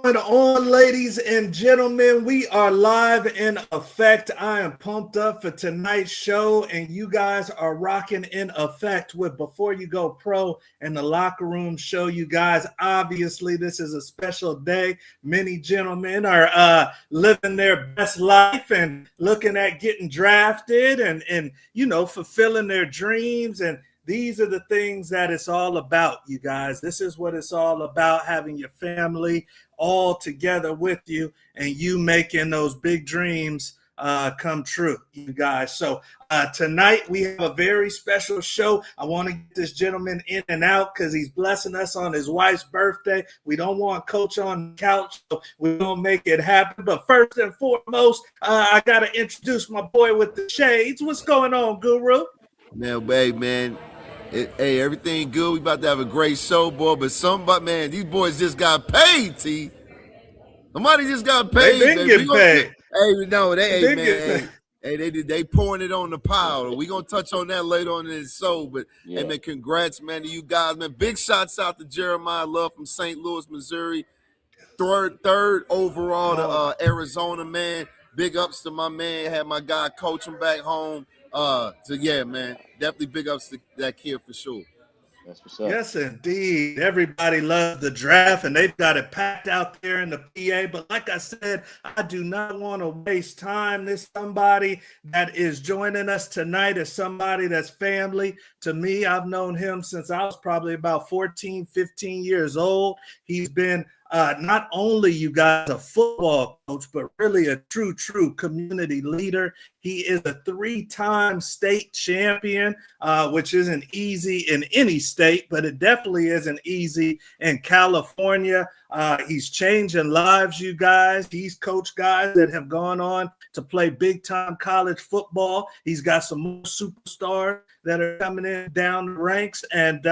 going on, ladies and gentlemen? We are live in effect. I am pumped up for tonight's show, and you guys are rocking in effect with Before You Go Pro and the Locker Room Show. You guys, obviously, this is a special day. Many gentlemen are living their best life and looking at getting drafted and fulfilling their dreams. And these are the things that it's all about, you guys. This is what it's all about, having your family all together with you and you making those big dreams come true, you guys. So tonight we have a very special show. I want to get this gentleman in and out because he's blessing us on his wife's birthday. We don't want Coach on the couch, so we're going to make it happen. But first and foremost, I got to introduce my boy with the shades. What's going on, Guru? Man, hey, everything good. We about to have a great show, boy. Man, these boys just got paid, T. Somebody just got They've paid, been man. We getting gonna, paid. hey, no, They've been getting paid. they pouring it on the pile. We gonna touch on that later on in the show. But Yeah. hey, man, congrats, man, to you guys, man. Big shots out to Jeremiah Love from St. Louis, Missouri. Third overall to Arizona, man. Big ups to my man. Had my guy coaching back home. Man, definitely big ups to that kid for sure. That's what's up. Yes, indeed. Everybody loves the draft, and they've got it packed out there in the PA. But like I said, I do not want to waste time. This somebody that is joining us tonight is somebody that's family to me. I've known him since I was probably about 14, 15 years old. He's been not only, you guys, a football coach, but really a true community leader. He is a 3-time state champion, which isn't easy in any state, but it definitely isn't easy in California. He's changing lives, you guys. He's coached guys that have gone on to play big-time college football. He's got some more superstars that are coming in down the ranks, and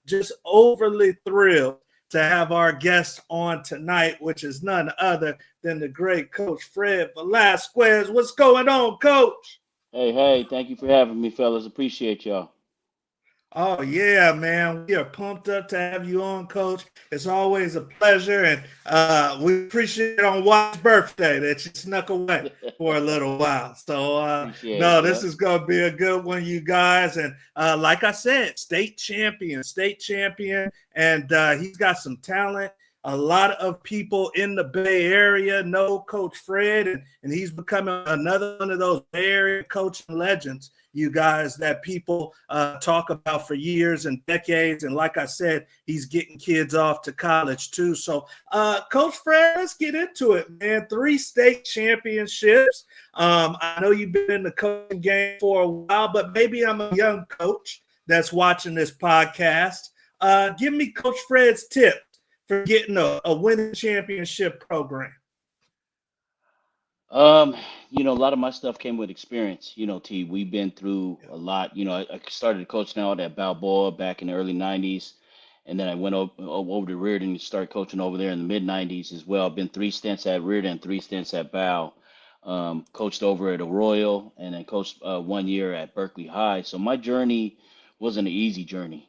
just overly thrilled to have our guest on tonight, which is none other than the great Coach Fred Velasquez. What's going on, Coach? Hey, thank you for having me, fellas. Appreciate y'all. Oh, yeah, man. We are pumped up to have you on, Coach. It's always a pleasure, and we appreciate it on Wife's birthday that you snuck away for a little while. So, this is going to be a good one, you guys. And like I said, state champion, and he's got some talent. A lot of people in the Bay Area know Coach Fred, and he's becoming another one of those Bay Area coaching legends, you guys, that people talk about for years and decades. And like I said, he's getting kids off to college too. So, Coach Fred, let's get into it, man. 3 state championships. I know you've been in the coaching game for a while, but maybe I'm a young coach that's watching this podcast. Give me Coach Fred's tip for getting a winning championship program. A lot of my stuff came with experience. T, we've been through a lot. I started coaching out at Balboa back in the early 90s, and then I went over to Reardon and started coaching over there in the mid 90s as well. I've been 3 stints at Reardon, 3 stints at Bal. Coached over at Arroyo, and then coached 1 year at Berkeley High. So my journey wasn't an easy journey.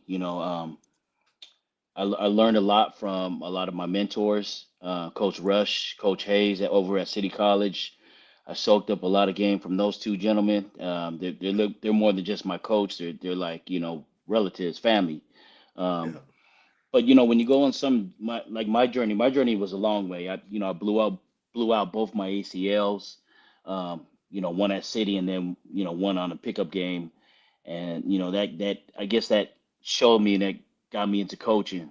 I learned a lot from a lot of my mentors, Coach Rush, Coach Hayes over at City College. I soaked up a lot of game from those 2 gentlemen. They're more than just my coach. They're like relatives, family. Um, Yeah. but when you go on my journey was a long way. I blew out both my ACLs. One at City and then one on a pickup game, and that I guess that showed me that got me into coaching.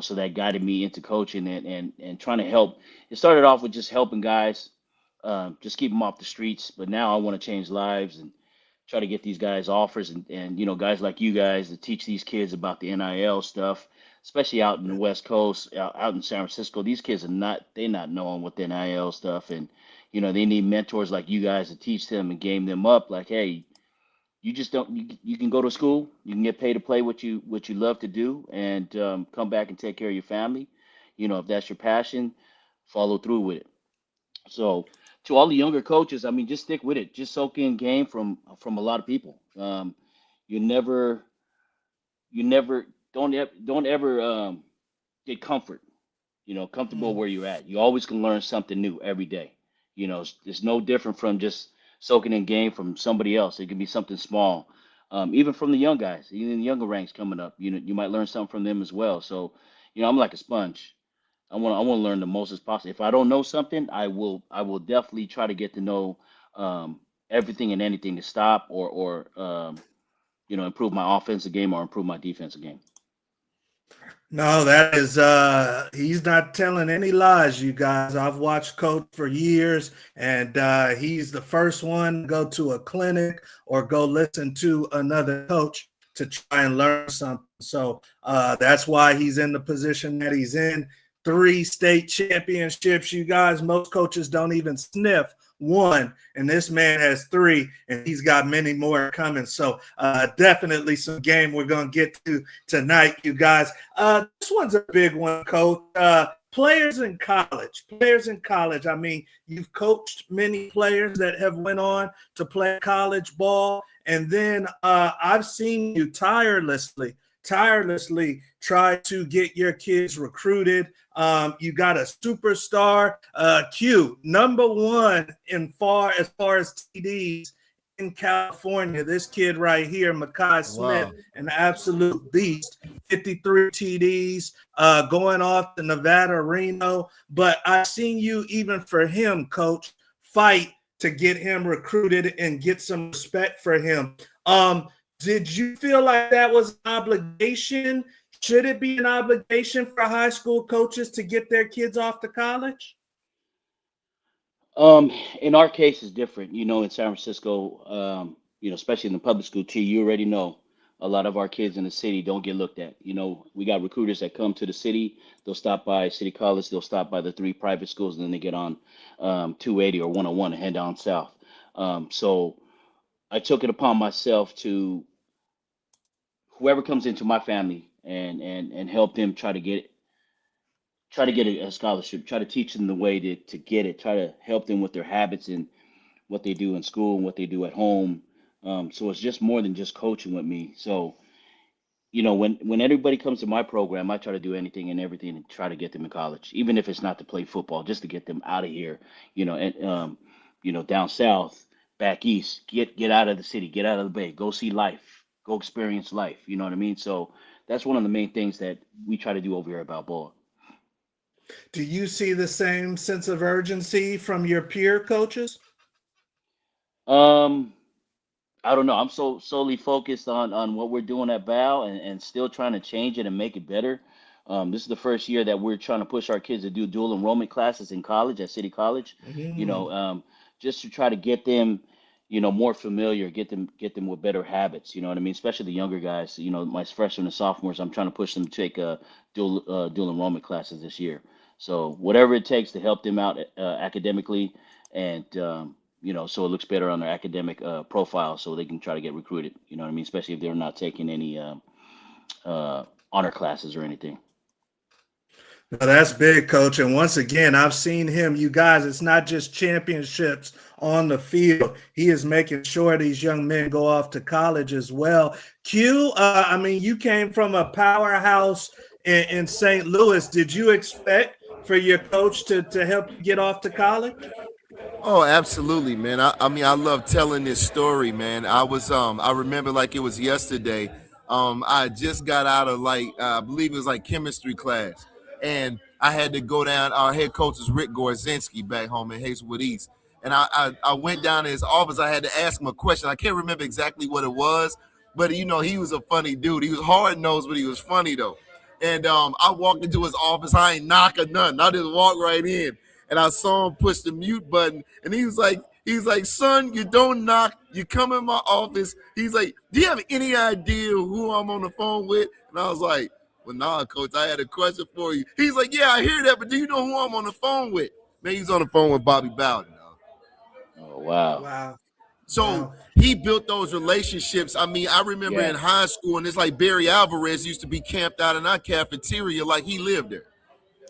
So that guided me into coaching and trying to help. It started off with just helping guys, just keep them off the streets. But now I want to change lives and try to get these guys offers and guys like you guys to teach these kids about the NIL stuff, especially out in the West Coast, out in San Francisco. These kids they're not knowing what the NIL stuff, and they need mentors like you guys to teach them and game them up. Like, hey, you just don't you can go to school, you can get paid to play what you love to do, and come back and take care of your family. If that's your passion, follow through with it. So to all the younger coaches, I mean, just stick with it. Just soak in game from a lot of people. You never you never don't ever get comfort. comfortable Mm. where you're at. You always can learn something new every day. It's no different from just soaking in game from somebody else. It can be something small, even from the young guys, even the younger ranks coming up. You might learn something from them as well. So, I'm like a sponge. I want to learn the most as possible. If I don't know something, I will definitely try to get to know everything and anything to stop or improve my offensive game or improve my defensive game. No, that is he's not telling any lies, you guys. I've watched Coach for years, and he's the first one to go to a clinic or go listen to another coach to try and learn something. So that's why he's in the position that he's in. 3 state championships, you guys. Most coaches don't even sniff one, and this man has 3, and he's got many more coming. So definitely some game we're going to get to tonight, you guys. This one's a big one, Coach. Players in college. Players in college. I mean, you've coached many players that have went on to play college ball, and then I've seen you tirelessly try to get your kids recruited. You got a superstar, Q, #1 as far as TDs in California. This kid right here, Makai Smith, Wow. an absolute beast. 53 TDs, going off to Nevada, Reno. But I've seen you, even for him, Coach, fight to get him recruited and get some respect for him. Did you feel like that was an obligation? Should it be an obligation for high school coaches to get their kids off to college? Um, in our case, it's different. In San Francisco, especially in the public school too, you already know a lot of our kids in the city don't get looked at. We got recruiters that come to the city. They'll stop by City College. They'll stop by the 3 private schools, and then they get on 280 or 101 and head down south. So I took it upon myself to whoever comes into my family and help them try to get a scholarship, try to teach them the way to get it, try to help them with their habits and what they do in school and what they do at home. So it's just more than just coaching with me. So, when everybody comes to my program, I try to do anything and everything to try to get them in college, even if it's not to play football, just to get them out of here, and down south, back east, get out of the city, get out of the bay, go see life, go experience life. You know what I mean? So that's one of the main things that we try to do over here at Balboa. Do you see the same sense of urgency from your peer coaches? Um, I don't know. I'm so solely focused on what we're doing at Bal and still trying to change it and make it better. This is the first year that we're trying to push our kids to do dual enrollment classes in college at City College. You know, Mm. just to try to get them, more familiar, get them with better habits. You know what I mean? Especially the younger guys. My freshmen and sophomores. I'm trying to push them to take dual enrollment classes this year. So whatever it takes to help them out academically and so it looks better on their academic profile, so they can try to get recruited. You know what I mean? Especially if they're not taking any honor classes or anything. No, that's big, Coach. And once again, I've seen him. You guys, it's not just championships on the field. He is making sure these young men go off to college as well. Q, I mean, you came from a powerhouse in St. Louis. Did you expect for your coach to help you get off to college? Oh, absolutely, man. I mean, I love telling this story, man. I remember like it was yesterday. I just got out of I believe it was like chemistry class, and I had to go down. Our head coach is Rick Gorzinski back home in Hazelwood East, and I went down to his office. I had to ask him a question. I can't remember exactly what it was, but he was a funny dude. He was hard nosed, but he was funny though. And I walked into his office. I ain't knock or nothing. I just walked right in, and I saw him push the mute button, and he's like, son, you don't knock, you come in my office. He's like, do you have any idea who I'm on the phone with? And I was like, well, nah, coach, I had a question for you. He's like, yeah, I hear that, but do you know who I'm on the phone with? Man, he's on the phone with Bobby Bowden. Oh wow. Wow. So Wow. he built those relationships. I mean, I remember in Yeah. high school, and it's like Barry Alvarez used to be camped out in our cafeteria like he lived there,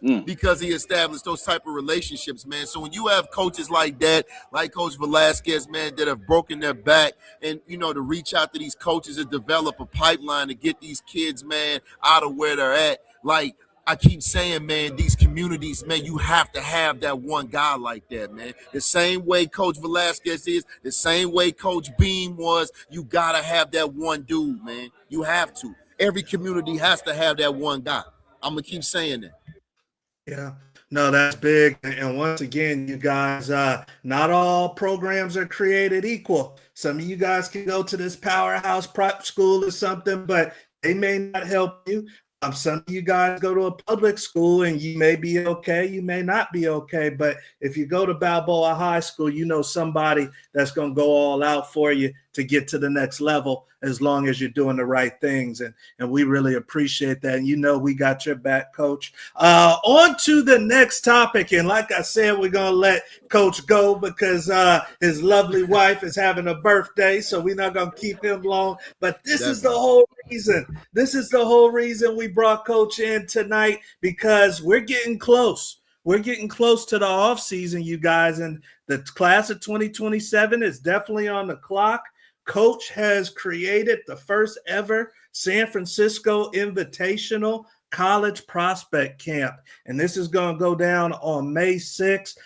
Mm. because he established those type of relationships, man. So when you have coaches like that, like Coach Velasquez, man, that have broken their back, and to reach out to these coaches and develop a pipeline to get these kids, man, out of where they're at. Like, I keep saying, man, these communities, man, you have to have that one guy like that, man. The same way Coach Velasquez is, the same way Coach Beam was, you gotta have that one dude, man. You have to. Every community has to have that one guy. I'm gonna keep saying that. Yeah. No, that's big. And once again, you guys, not all programs are created equal. Some of you guys can go to this powerhouse prep school or something, but they may not help you. Some of you guys go to a public school and you may be okay, you may not be okay. But if you go to Balboa High School, you know somebody that's going to go all out for you to get to the next level as long as you're doing the right things. And we really appreciate that. And you know we got your back, Coach. On to the next topic. And like I said, we're going to let Coach go because his lovely wife is having a birthday. So we're not going to keep him long. But this is the whole reason. This is the whole reason we brought Coach in tonight, because we're getting close. We're getting close to the off season, you guys. And the class of 2027 is definitely on the clock. Coach has created the first ever San Francisco Invitational College Prospect Camp. And this is going to go down on May 6th.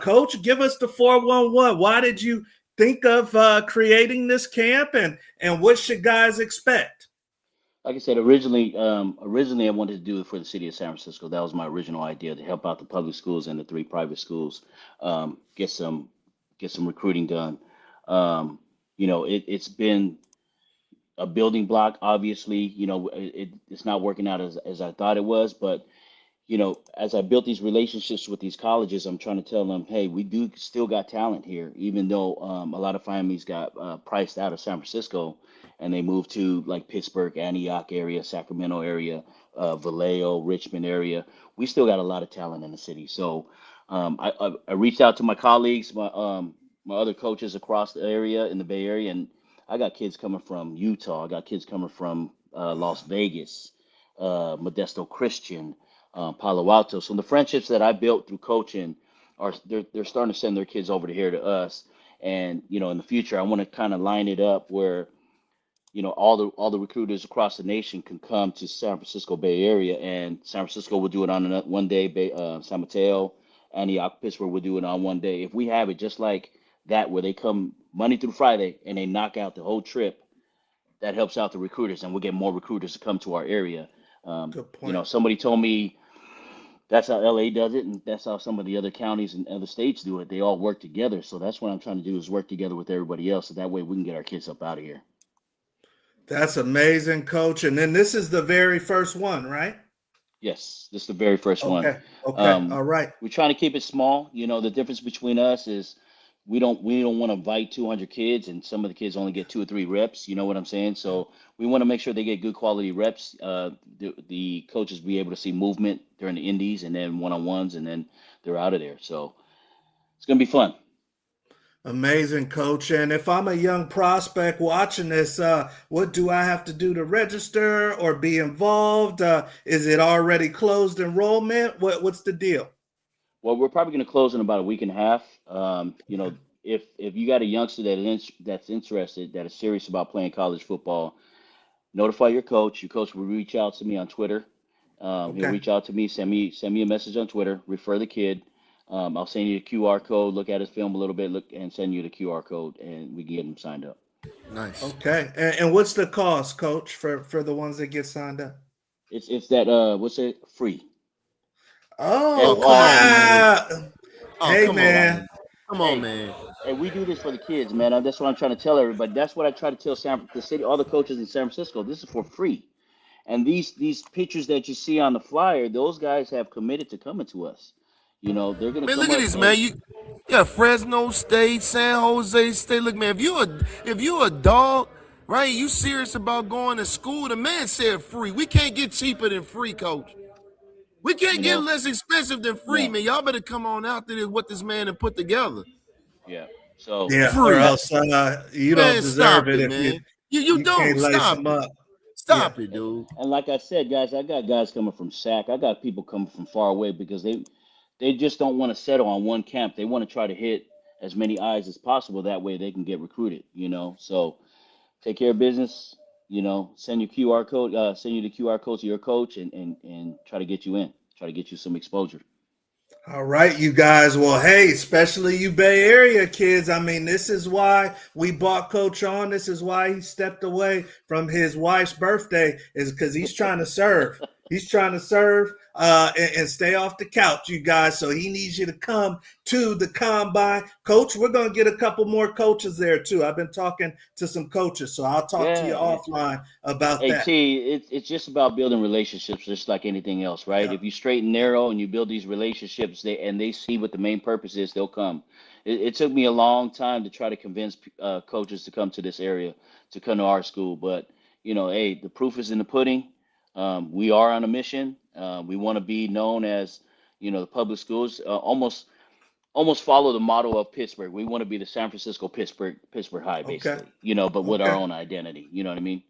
Coach, give us the 411. Why did you think of creating this camp, and what should guys expect? Like I said, originally I wanted to do it for the city of San Francisco. That was my original idea, to help out the public schools and the 3 private schools, get some recruiting done. It's been a building block. Obviously, it's not working out as I thought it was, but as I built these relationships with these colleges, I'm trying to tell them, hey, we do still got talent here, even though a lot of families got priced out of San Francisco and they moved to like Pittsburgh, Antioch area, Sacramento area, Vallejo, Richmond area. We still got a lot of talent in the city. So I reached out to my colleagues, my other coaches across the area in the Bay Area, and I got kids coming from Utah. I got kids coming from Las Vegas, Modesto Christian, Palo Alto. So the friendships that I built through coaching they're starting to send their kids over to here to us. And in the future, I want to kind of line it up where all the recruiters across the nation can come to San Francisco Bay Area, and San Francisco will do it on one day. San Mateo, Antioch, Pittsburgh will do it on one day. If we have it just like that, where they come Monday through Friday and they knock out the whole trip, that helps out the recruiters, and we'll get more recruiters to come to our area. Good point. Somebody told me that's how LA does it, and that's how some of the other counties and other states do it. They all work together. So that's what I'm trying to do, is work together with everybody else, so that way we can get our kids up out of here. That's amazing, Coach. And then this is the very first one, right? Yes, this is the very first one. Okay. All right. We're trying to keep it small. The difference between us is we don't want to invite 200 kids, and some of the kids only get 2 or 3 reps. You know what I'm saying? So we want to make sure they get good quality reps. The coaches be able to see movement during the indies and then one-on-ones, and then they're out of there. So it's gonna be fun. Amazing, Coach. And if I'm a young prospect watching this, what do I have to do to register or be involved? Is it already closed enrollment? What's the deal? Well, we're probably going to close in about a week and a half. If you got a youngster that's interested, that is serious about playing college football, notify your coach. Your coach will reach out to me on Twitter. He'll reach out to me, send me a message on Twitter, refer the kid. I'll send you the QR code, look at his film a little bit, and send you the QR code, and we can get him signed up. Nice. Okay. And what's the cost, Coach, for the ones that get signed up? It's that what's it? Free. Oh, come on. Hey, man. Come on, man. And we do this for the kids, man. That's what I'm trying to tell everybody. That's what I try to tell the city, all the coaches in San Francisco. This is for free. And these pictures that you see on the flyer, those guys have committed to coming to us. They're gonna. Man, look at this, man. Fresno State, San Jose State. Look, man, if you a dog, right? You serious about going to school? The man said free. We can't get cheaper than free, Coach. We can't get less expensive than free, man. Y'all better come on out to what this man has put together. Yeah. So or else you don't deserve it, man. You don't stop it. Stop it, dude. And like I said, guys, I got guys coming from SAC. I got people coming from far away because they just don't want to settle on one camp. They want to try to hit as many eyes as possible. That way they can get recruited, So take care of business. you know, send your QR code, send you the QR code to your coach, and try to get you in, try to get you some exposure. All right, you guys. Well, hey, especially you Bay Area kids. I mean, this is why we brought Coach on. This is why he stepped away from his wife's birthday, is because he's trying to serve. He's trying to serve and stay off the couch, you guys. So he needs you to come to the combine. Coach, we're going to get a couple more coaches there, too. I've been talking to some coaches, so I'll talk to you Yeah, offline about hey that. T, it's just about building relationships, just like anything else, right? Yeah. If you straight and narrow and you build these relationships, they see what the main purpose is, they'll come. It took me a long time to try to convince coaches to come to this area, to come to our school, but you know, hey, the proof is in the pudding. We are on a mission. We want to be known as, you know, the public schools, almost follow the motto of Pittsburgh. We want to be the San Francisco Pittsburgh High, Okay. basically, you know, but with our Okay. own identity. You know what I mean?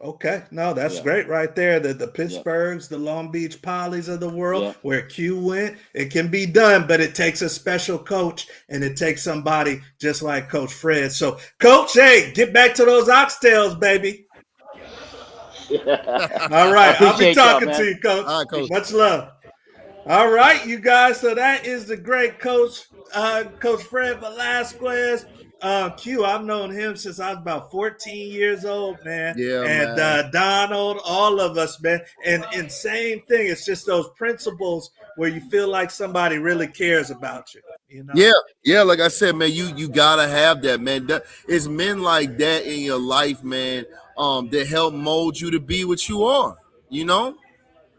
Okay, no, that's Yeah. great right there. The Yep. Pittsburghs, the Long Beach Polys of the world, Yep. where Q went, it can be done, but it takes a special coach and it takes somebody just like Coach Fred. So, Coach, hey, get back to those oxtails, baby. All I right, I'll be appreciate y'all, talking to man. you, Coach. All right, Coach. Much love. All right, you guys. So that is the great coach, Coach Fred Velasquez. Q, I've known him since I was about 14 years old, man. Yeah, And man. Donald, all of us, man. And same thing. It's just those principles where you feel like somebody really cares about you. You know? Yeah, like I said, man, you gotta have that, man. It's men like that in your life, man, that help mold you to be what you are. You know,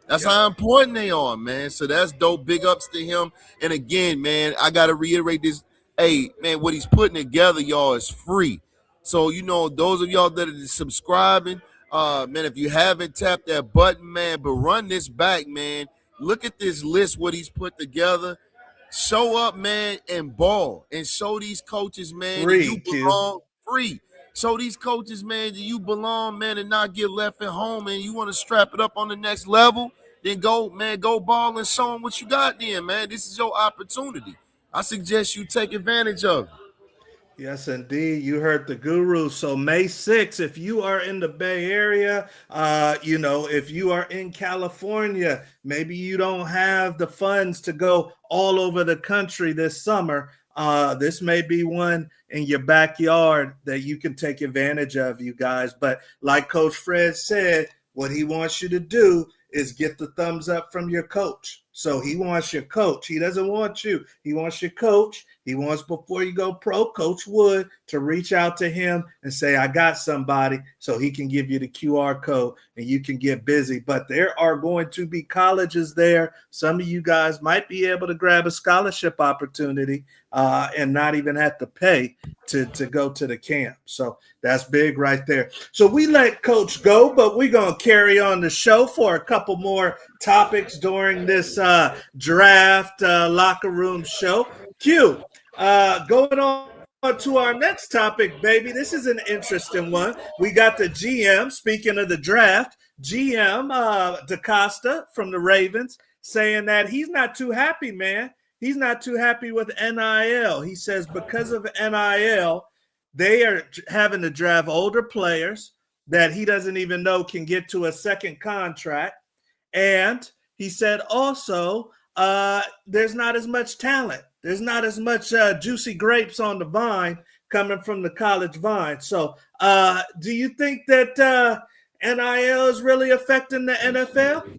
that's Yep. how important they are, man. So that's dope. Big ups to him. And again, man, I gotta reiterate this. Hey, man, what he's putting together, y'all, is free. So you know, those of y'all that are subscribing, man, if you haven't tapped that button, man, but run this back, man. Look at this list, what he's put together. Show up, man, and ball, and show these coaches, man, that you Free, Q. belong. Free. Show these coaches, man, that you belong, man, and not get left at home, and you want to strap it up on the next level, then go, man, go ball and show them what you got then, man. This is your opportunity. I suggest you take advantage of it. Yes, indeed. You heard the guru. So May 6th, if you are in the Bay Area, you know, if you are in California, maybe you don't have the funds to go all over the country this summer. This may be one in your backyard that you can take advantage of, you guys. But like Coach Fred said, what he wants you to do is get the thumbs up from your coach. So he wants your coach. He doesn't want you. He wants your coach. He wants, before you go pro, Coach Wood, to reach out to him and say, I got somebody, so he can give you the QR code and you can get busy. But there are going to be colleges there. Some of you guys might be able to grab a scholarship opportunity and not even have to pay to go to the camp. So that's big right there. So we let Coach go, but we're going to carry on the show for a couple more topics during this draft locker room show. Q, going on to our next topic, baby. This is an interesting one. We got the GM, speaking of the draft, GM DaCosta from the Ravens saying that he's not too happy, man. He's not too happy with NIL. He says because of NIL, they are having to draft older players that he doesn't even know can get to a second contract. And he said also there's not as much talent. There's not as much juicy grapes on the vine coming from the college vine. So do you think that NIL is really affecting the NFL?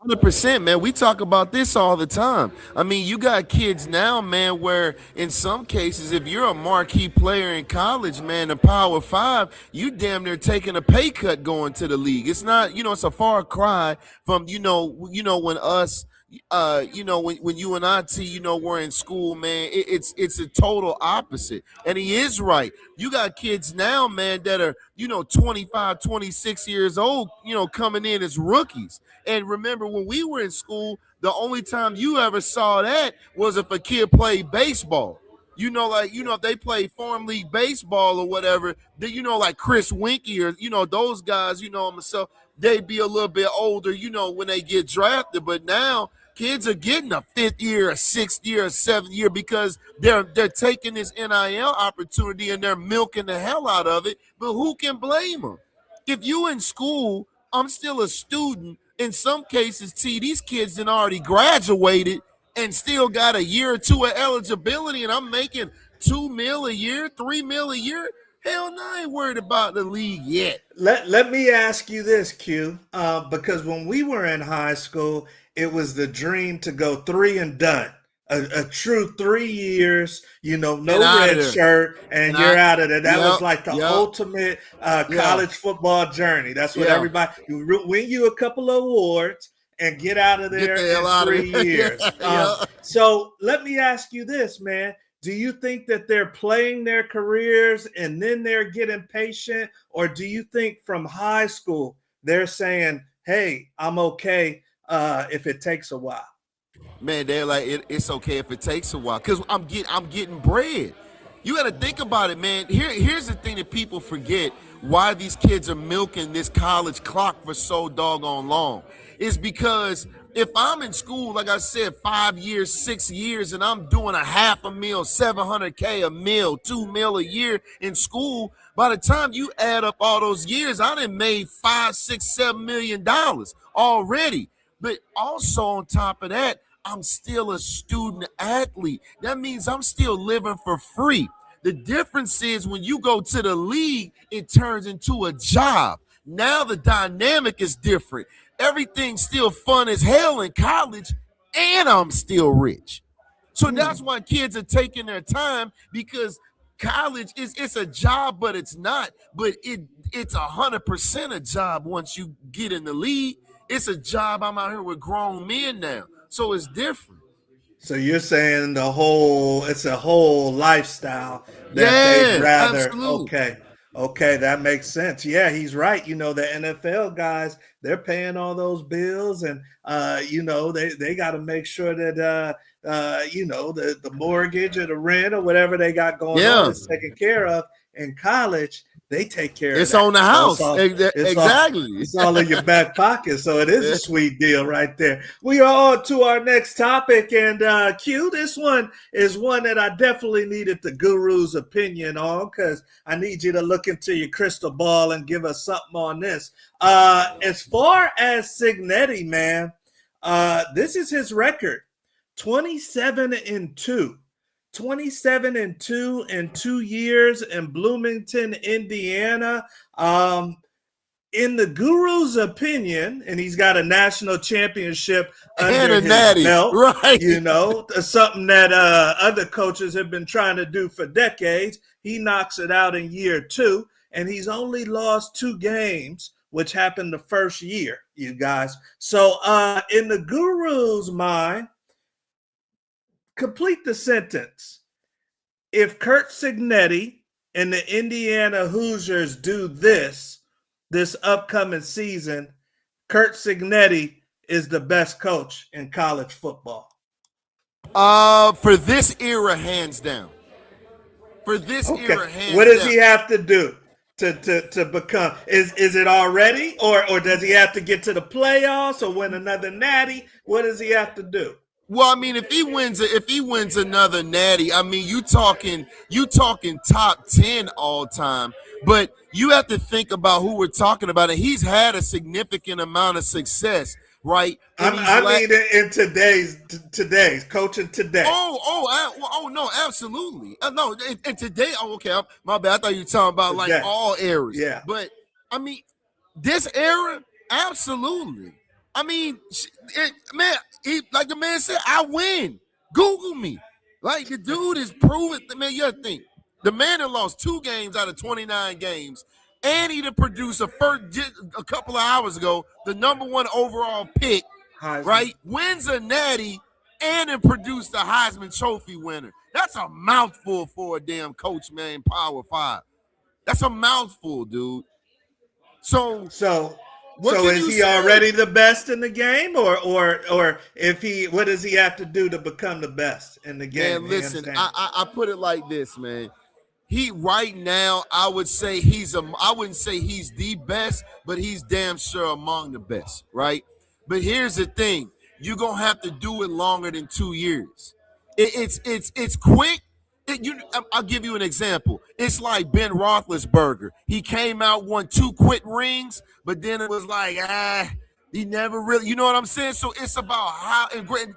100%, man. We talk about this all the time. I mean, you got kids now, man, where in some cases, if you're a marquee player in college, man, the Power Five, you damn near taking a pay cut going to the league. It's not, you know, it's a far cry from, when us, when you and I, T, were in school, man, it's a total opposite. And he is right. You got kids now, man, that are, 25, 26 years old, coming in as rookies. And remember, when we were in school, the only time you ever saw that was if a kid played baseball. If they play farm league baseball or whatever, then, like Chris Winkie or, those guys, myself, they be a little bit older, when they get drafted. But now kids are getting a fifth year, a sixth year, a seventh year because they're taking this NIL opportunity and they're milking the hell out of it. But who can blame them? If you in school, I'm still a student. In some cases, these kids done already graduated and still got a year or two of eligibility, and I'm making $2 million a year, $3 million a year. Hell no, I ain't worried about the league yet. Let me ask you this, Q, because when we were in high school, it was the dream to go three and done. A true 3 years, And no out of red there. shirt, and And you're I, out of there. That was yep, like the yep, ultimate yeah, college football journey. That's what yeah. everybody, you win you a couple of awards and get out of Get there the hell in out of 3 years. there. Yeah. So let me ask you this, man. Do you think that they're playing their careers and then they're getting patient? Or do you think from high school they're saying, hey, I'm okay if it takes a while? Man, they're like, it's okay if it takes a while, because I'm getting bread. You got to think about it, man. Here's the thing that people forget: why these kids are milking this college clock for so doggone long is because if I'm in school, like I said, 5 years, 6 years, and I'm doing a $500,000, $700K a meal, $2 million a year in school, by the time you add up all those years, I done made $5, $6, $7 million already. But also on top of that, I'm still a student athlete. That means I'm still living for free. The difference is when you go to the league, it turns into a job. Now the dynamic is different. Everything's still fun as hell in college, and I'm still rich. So that's why kids are taking their time, because college it's a job, but it's not. But it's 100% a job once you get in the league. It's a job. I'm out here with grown men now, so it's different. So you're saying it's a whole lifestyle that they'd Yeah, rather, absolutely. okay, that makes sense. Yeah, he's right. The NFL guys, they're paying all those bills, and they got to make sure that the mortgage or the rent or whatever they got going on Yeah, is taken care of. In college, they take care of it's that. on the So it's house. all it's all Exactly. it's all in your back pocket. So it is a sweet deal right there. We are on to our next topic. And Q, this one is one that I definitely needed the guru's opinion on, because I need you to look into your crystal ball and give us something on this. As far as Signetti, man, this is his record. 27-2. 27-2 in 2 years in Bloomington, Indiana. In the guru's opinion, and he's got a national championship And under a his natty, belt, right? something that other coaches have been trying to do for decades. He knocks it out in year 2, and he's only lost 2 games, which happened the first year, you guys. So in the guru's mind, complete the sentence. If Curt Cignetti and the Indiana Hoosiers do this upcoming season, Curt Cignetti is the best coach in college football. For this era, hands down. For this Okay. era, hands What does down. he have to do to become? Is it already, or does he have to get to the playoffs or win another natty? What does he have to do? Well, I mean, if he wins another natty, I mean, you talking top 10 all time. But you have to think about who we're talking about, and he's had a significant amount of success, right? In today's coaching today. No, absolutely. No, and today, okay, my bad. I thought you were talking about like Today. all eras. Yeah. But I mean, this era, absolutely. I mean, man, like the man said, I win. Google me. Like the dude is proven. Man, you gotta think. The man that lost 2 games out of 29 games, and he to produce a couple of hours ago, the #1 overall pick, Heisman. right? Wins a natty and then produced a Heisman Trophy winner. That's a mouthful for a damn coach, man. Power 5. That's a mouthful, dude. So what can is you he say? already the best in the game, or if what does he have to do to become the best in the game? Man, listen, I put it like this, man. He right now, I wouldn't say he's the best, but he's damn sure among the best, right? But here's the thing: you're gonna have to do it longer than 2 years. It's quick, I'll give you an example. It's like Ben Roethlisberger. He came out, won 2 quick rings, but then it was like, he never really, you know what I'm saying? So it's about how,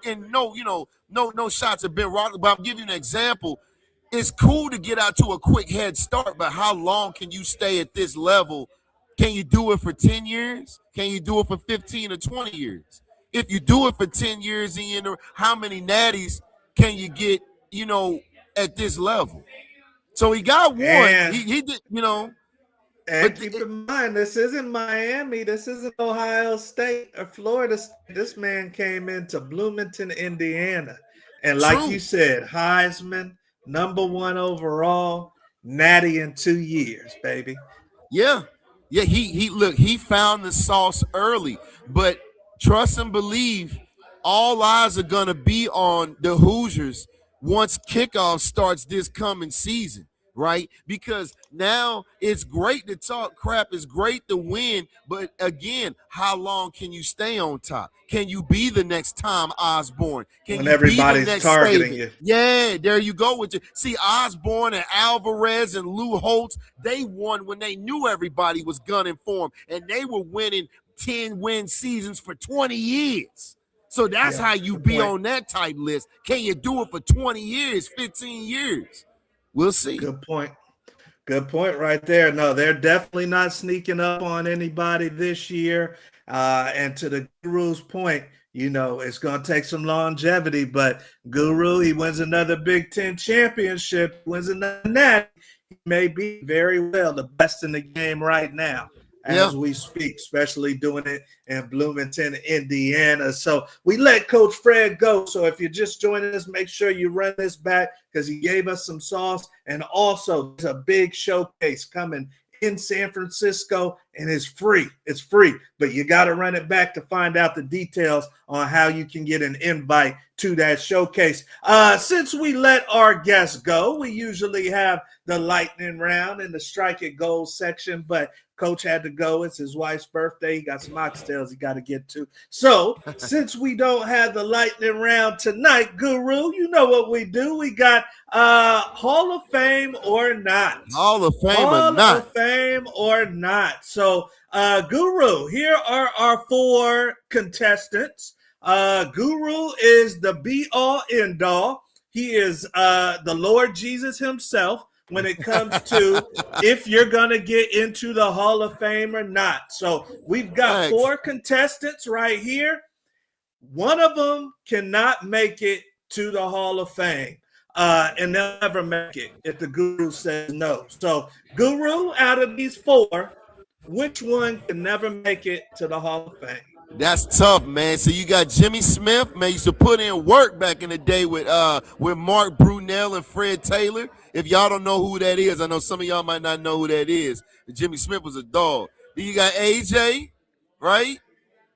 and no, no shots at Ben Roethlisberger, but I'm giving you an example. It's cool to get out to a quick head start, but how long can you stay at this level? Can you do it for 10 years? Can you do it for 15 or 20 years? If you do it for 10 years, how many natties can you get, at this level? So he got one. And He did, And keep in mind, this isn't Miami. This isn't Ohio State or Florida State. This man came into Bloomington, Indiana. And like True. you said, Heisman, #1 overall, natty in 2 years, baby. Yeah. Yeah, he found the sauce early. But trust and believe, all eyes are gonna be on the Hoosiers once kickoff starts this coming season, right? Because now it's great to talk crap, it's great to win, but again, how long can you stay on top? Can you be the next Tom Osborne? Can When you be the everybody's next targeting Saban? you. Yeah, there you go with you. See, Osborne and Alvarez and Lou Holtz, they won when they knew everybody was gunning for them, and they were winning 10-win seasons for 20 years. So that's how you be on that type list. Can you do it for 20 years, 15 years? We'll see. Good point. Good point right there. No, they're definitely not sneaking up on anybody this year. And to the Guru's point, it's going to take some longevity, but Guru, he wins another Big Ten championship, wins another net. He may be very well the best in the game right now as we speak, especially doing it in Bloomington, Indiana. So we let Coach Fred go. So if you're just joining us, make sure you run this back because he gave us some sauce. And also, there's a big showcase coming in San Francisco, and it's free. It's free, but you got to run it back to find out the details on how you can get an invite to that showcase. Since we let our guests go, we usually have the lightning round in the strike it goals section, but Coach had to go. It's his wife's birthday. He got some oxtails he got to get to. So since we don't have the lightning round tonight, Guru, you know what we do. We got Hall of Fame or not. Hall of Fame Hall or not. of Fame or not. So, Guru, here are our 4 contestants. Guru is the be-all, end-all. He is the Lord Jesus himself when it comes to if you're going to get into the Hall of Fame or not. So we've got 4 contestants right here. One of them cannot make it to the Hall of Fame. And they'll never make it if the Guru says no. So, Guru, out of these 4, which one can never make it to the Hall of Fame? That's tough, man. So you got Jimmy Smith, man. Used to put in work back in the day with Mark Brunell and Fred Taylor. If y'all don't know who that is, I know some of y'all might not know who that is. Jimmy Smith was a dog. Then you got AJ, right?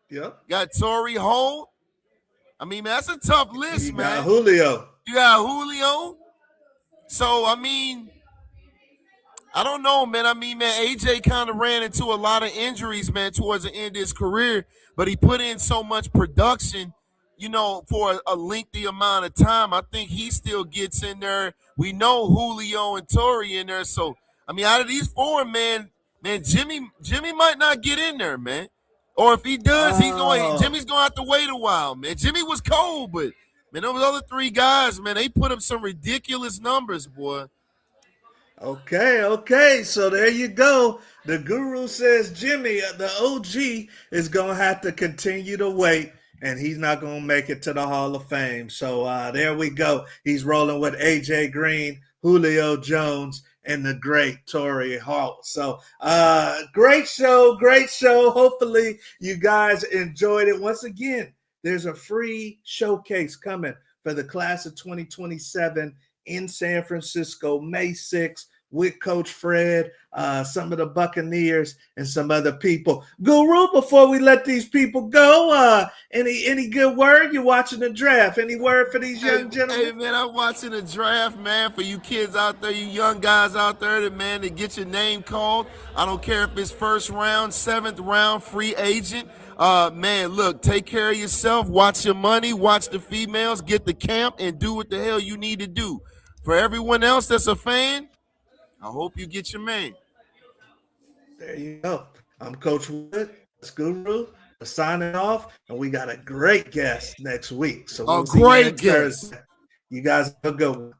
Yep. Got Torrey Holt. I mean, man, that's a tough list, man. You got Julio. You got Julio. So, I mean, I don't know, man. I mean, man, AJ kind of ran into a lot of injuries, man, towards the end of his career, but he put in so much production, for a lengthy amount of time. I think he still gets in there. We know Julio and Torrey in there. So, I mean, out of these 4, man, Jimmy might not get in there, man. Or if he does, Jimmy's going to have to wait a while, man. Jimmy was cold, but, man, those other 3 guys, man, they put up some ridiculous numbers, boy. Okay. So there you go. The Guru says Jimmy, the OG, is going to have to continue to wait, and he's not going to make it to the Hall of Fame. So there we go. He's rolling with AJ Green, Julio Jones, and the great Torrey Holt. So great show. Hopefully you guys enjoyed it. Once again, there's a free showcase coming for the class of 2027 in San Francisco, May 6th, with Coach Fred, some of the Buccaneers, and some other people. Guru, before we let these people go, any good word? You're watching the draft. Any word for these young gentlemen? Hey, man, I'm watching the draft, man, for you kids out there, you young guys out there, to get your name called. I don't care if it's 1st round, 7th round, free agent. Man, look, take care of yourself. Watch your money. Watch the females. Get the camp and do what the hell you need to do. For everyone else that's a fan, I hope you get your man. There you go. I'm Coach Wood. That's Guru. We're signing off, and we got a great guest next week. So A we'll see you great next guest. Thursday. You guys have a good one.